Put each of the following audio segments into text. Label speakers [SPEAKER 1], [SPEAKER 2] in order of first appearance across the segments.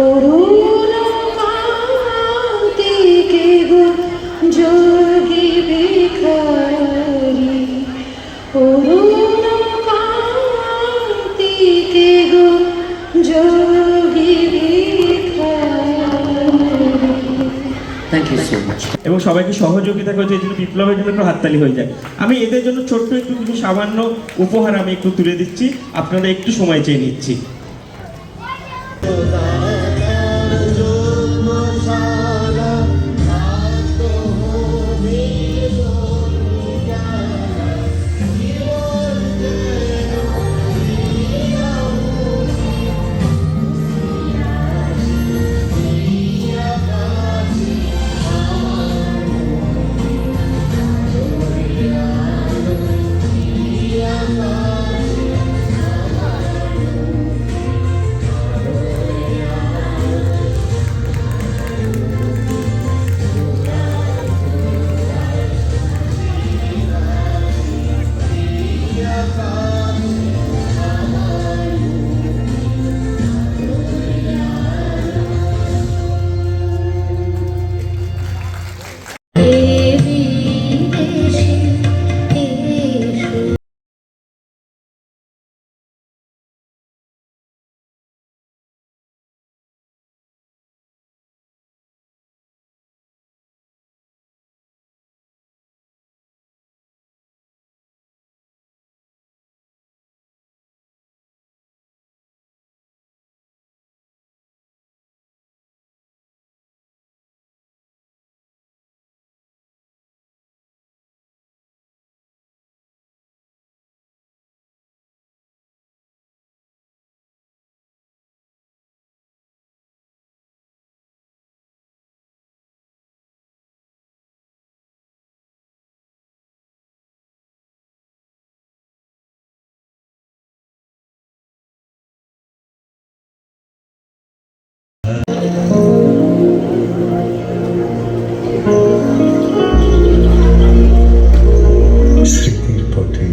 [SPEAKER 1] অরুণ কান্তিকে গো যোগী ভিখারি, অরুণ কান্তিকে গো যোগী
[SPEAKER 2] thank you so much. এবং সবাইকে সহযোগিতা করেছে, এই জন্য বিপ্লবের জন্য একটু হাততালি হয়ে যায়। আমি এদের জন্য ছোট্ট একটু কিছু সামান্য উপহার আমি একটু তুলে দিচ্ছি, আপনারা একটু সময় চেয়ে নিচ্ছি।
[SPEAKER 3] স্মৃতির পথে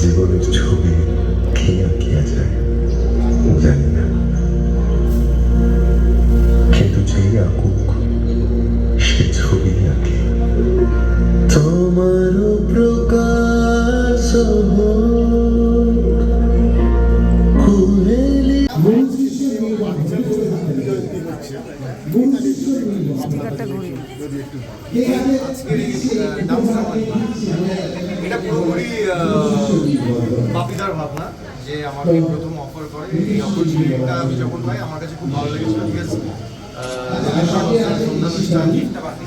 [SPEAKER 3] জীবনের ছবি কে আঁকিয়া যায় জানি না, কিন্তু যে আঁকুক সে ছবি আঁকে তোমার প্রকাশ
[SPEAKER 4] এটা পুরোপুরি বাপিদার ভাবনা যে আমাকে প্রথম অফার করে। এই অপরচুনিটিটা আমি যখন পাই আমার কাছে খুব ভালো লেগেছিল, বিকজ সন্ধ্যানুষ্ঠান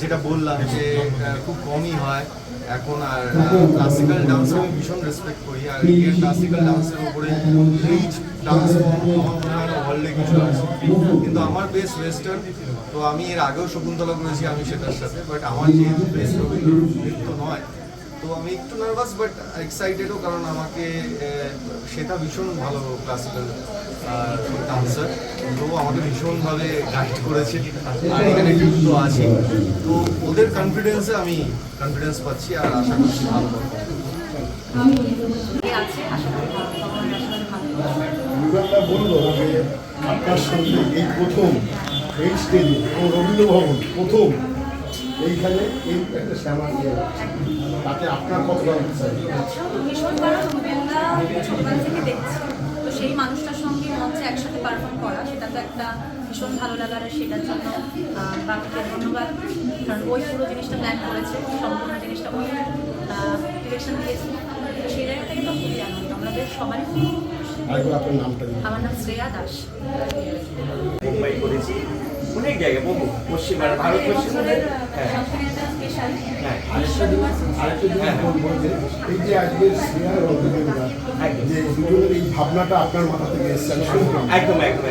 [SPEAKER 4] যেটা বললাম যে খুব কমই হয় এখন। আর ক্লাসিক্যাল ডান্সকে আমি ভীষণ রেসপেক্ট করি, আর ইন্ডিয়ান ক্লাসিক্যাল ডান্সের উপরে রিচ ডান্স ফর্ম আমার মনে হয় না ওয়ার্ল্ডে কিছু আছে, কিন্তু আমার বেস ওয়েস্টার্ন। তো আমি এর আগেও শকুন্তলা করেছি আমি সেটার সাথে, বাট আমার যেহেতু বেস রবীন্দ্র নৃত্য নয়, তো আমি একটু নার্ভাস বাট এক্সাইটেডও, কারণ আমাকে সেটা ভীষণ ভালো ক্লাসিক্যাল ডান্সার, তো আমাকে ভীষণভাবে গাইড করেছে। আর এখানে যুক্ত আছি, তো ওদের কনফিডেন্সে আমি কনফিডেন্স পাচ্ছি, আর আশা করছি ভালো করবো।
[SPEAKER 5] বললো যে আপনার সঙ্গে এই প্রথম এই স্টেজে রবীন্দ্র ভবন প্রথম এইখানে এই একটা শ্যামা তাতে আপনার কতটা
[SPEAKER 6] ভীষণবার রুবেলদা ছোটবেলা থেকে দেখছি, তো সেই মানুষটার সঙ্গে মঞ্চে একসাথে পারফর্ম করা সেটা তো একটা ভীষণ ভালো লাগার, আর সেটার জন্য বাকিকে ধন্যবাদ, কারণ ওই পুরো জিনিসটা প্ল্যান করেছে, সম্পূর্ণ জিনিসটা ওই ডিরেকশন দিয়েছে, তো সেই জায়গা থেকে তো খুবই আনন্দ আমরা বেশ সবাই। আমার নাম শ্রেয়া দাস।
[SPEAKER 2] মুম্বাই করেছি, অনেক জায়গায় বহু পশ্চিম ভারতবর্ষের
[SPEAKER 5] এই যে আজকে শ্রেয়া রবীন্দ্র যে দুজনের এই ভাবনাটা আপনার মাথা থেকে এসছে,
[SPEAKER 2] একদম একদম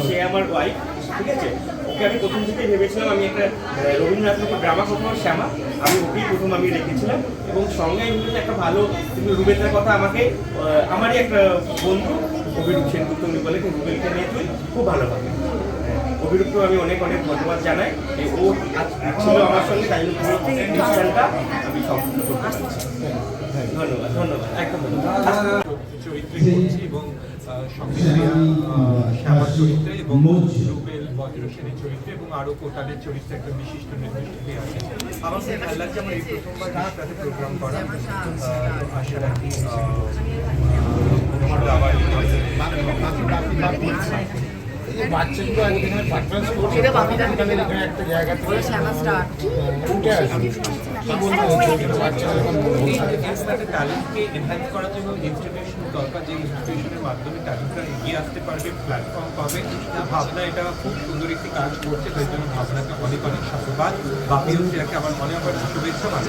[SPEAKER 2] সে আমার ওয়াইফ, ঠিক আছে। ওকে আমি প্রথম থেকেই ভেবেছিলাম, আমি একটা রবীন্দ্রনাথের উপর ড্রামা করবো শ্যামা, আমি ওকেই প্রথম আমি রেখেছিলাম, এবং সঙ্গে আমি বললাম একটা ভালো তুমি রুবেলটার কথা আমাকে আমারই একটা বন্ধু অভিরূপ সেনগুপ্ত উনি বলে রুবেলকে নিয়ে তুই খুব ভালো হবে। অভিরূপকে আমি অনেক অনেক ধন্যবাদ জানাই, ও ছিল আমার সঙ্গে, তাই জন্য পুরো অনুষ্ঠানটা আমি সম্পূর্ণ করতে পারছি। ধন্যবাদ ধন্যবাদ একদম ধন্যবাদ।
[SPEAKER 7] চরিত্রে করছি এবং সংশ্লিয়া শ্যামার চরিত্রে এবং রুবেল বজ্রসেনের চরিত্রে এবং আরও কোটালের চরিত্রে একটা বিশিষ্ট নৃত্যশিল্পী আছে। আমার খুব ভালো লাগছে আমার এই প্রথমবার সাথে প্রোগ্রাম করা। আশা রাখি
[SPEAKER 5] এই যে বাচ্চাগুলো আজকে এখানে পারফরমেন্স করছে তাদের এখানে একটা জায়গা থেকে উঠে আসবে কি বলতে বাচ্চারা যখন
[SPEAKER 7] তাদের ট্যালেন্টকে এনহ্যান্স করার জন্য ইনস্টিটিউশন দরকার, যে ইনস্টিটিউশনের মাধ্যমে ট্যালেন্টরা এগিয়ে আসতে পারবে, প্ল্যাটফর্ম পাবে। ভাবনা এটা খুব সুন্দর একটি কাজ করছে, তাই জন্য ভাবনাকে অনেক অনেক সাধুবাদ। বাপিও সেটাকে আমার মনে হয় শুভেচ্ছা মানব।